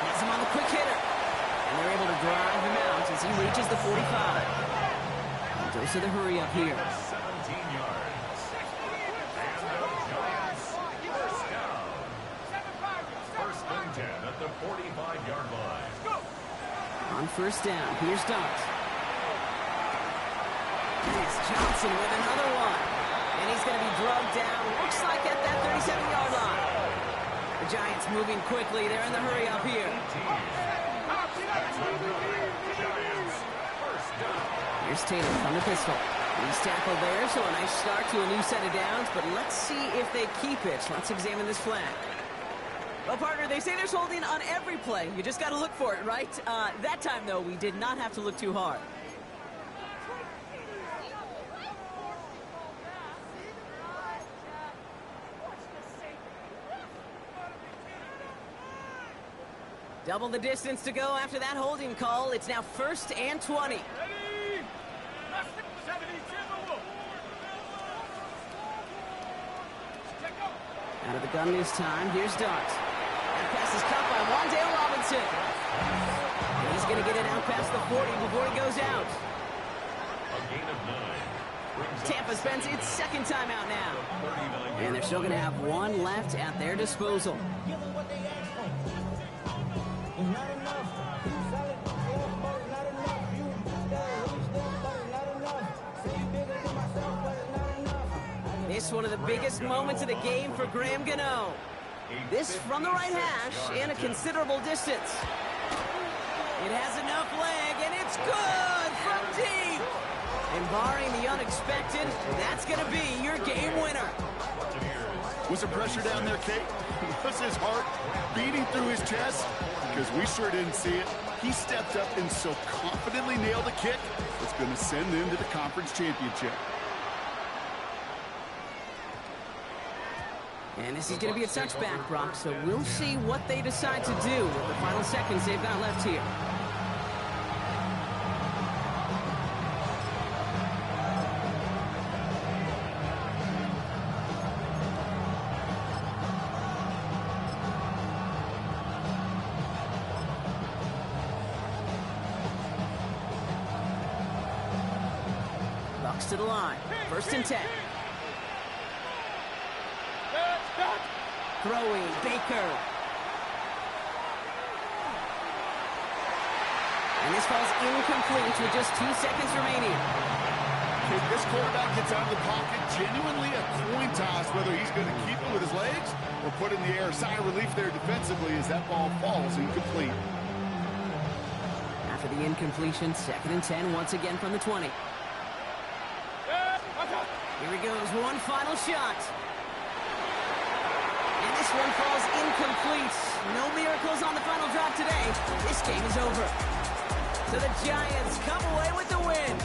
Has him on the quick hitter. And they're able to drive him out as he reaches the 45. And goes to the hurry up here. 17 yards. And the Giants first down. 1st and 10 at the 45-yard line. On 1st down, here's Dart. Here's Johnson with another one. And he's going to be drugged down, looks like at that 37-yard line. The Giants moving quickly. They're in the hurry up here. Here's Taylor from the pistol. He's tackled there, so a nice start to a new set of downs, but let's see if they keep it. Let's examine this flag. Well, partner, they say there's holding on every play. You just got to look for it, right? That time, though, we did not have to look too hard. Double the distance to go after that holding call. It's now 1st and 20. Ready? 70 Timberwolves. Out of the gun this time. Here's Dart. That pass is caught by Wan'Dale Robinson. And he's going to get it out past the 40 before he goes out. A gain of 9. Tampa spends its second timeout now. And they're still going to have one left at their disposal. This one of the biggest moments of the game for Graham Gano. This from the right hash and a considerable distance. It has enough leg, and it's good from deep. And barring the unexpected, that's going to be your game winner. Was there pressure down there, Kate? Was his heart beating through his chest? Because we sure didn't see it. He stepped up and so confidently nailed a kick that's going to send them to the conference championship. And this is going to be a touchback, Brock, so we'll see what they decide to do with the final seconds they've got left here. Bucks to the line. 1st and 10. Throwing, Baker. And this falls incomplete with just 2 seconds remaining. If this quarterback gets out of the pocket, genuinely a coin toss whether he's going to keep it with his legs or put it in the air. Sigh of relief there defensively as that ball falls incomplete. After the incompletion, 2nd and 10 once again from the 20. Here he goes, one final shot. And this one falls incomplete. No miracles on the final drive today. This game is over. So the Giants come away with the win.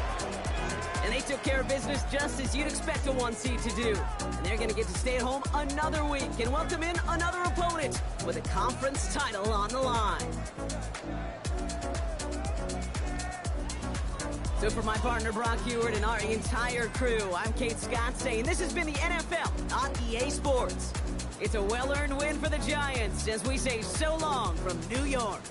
And they took care of business just as you'd expect a 1 seed to do. And they're going to get to stay at home another week and welcome in another opponent with a conference title on the line. So for my partner Brock Heward and our entire crew, I'm Kate Scott saying this has been the NFL on EA Sports. It's a well-earned win for the Giants as we say so long from New York.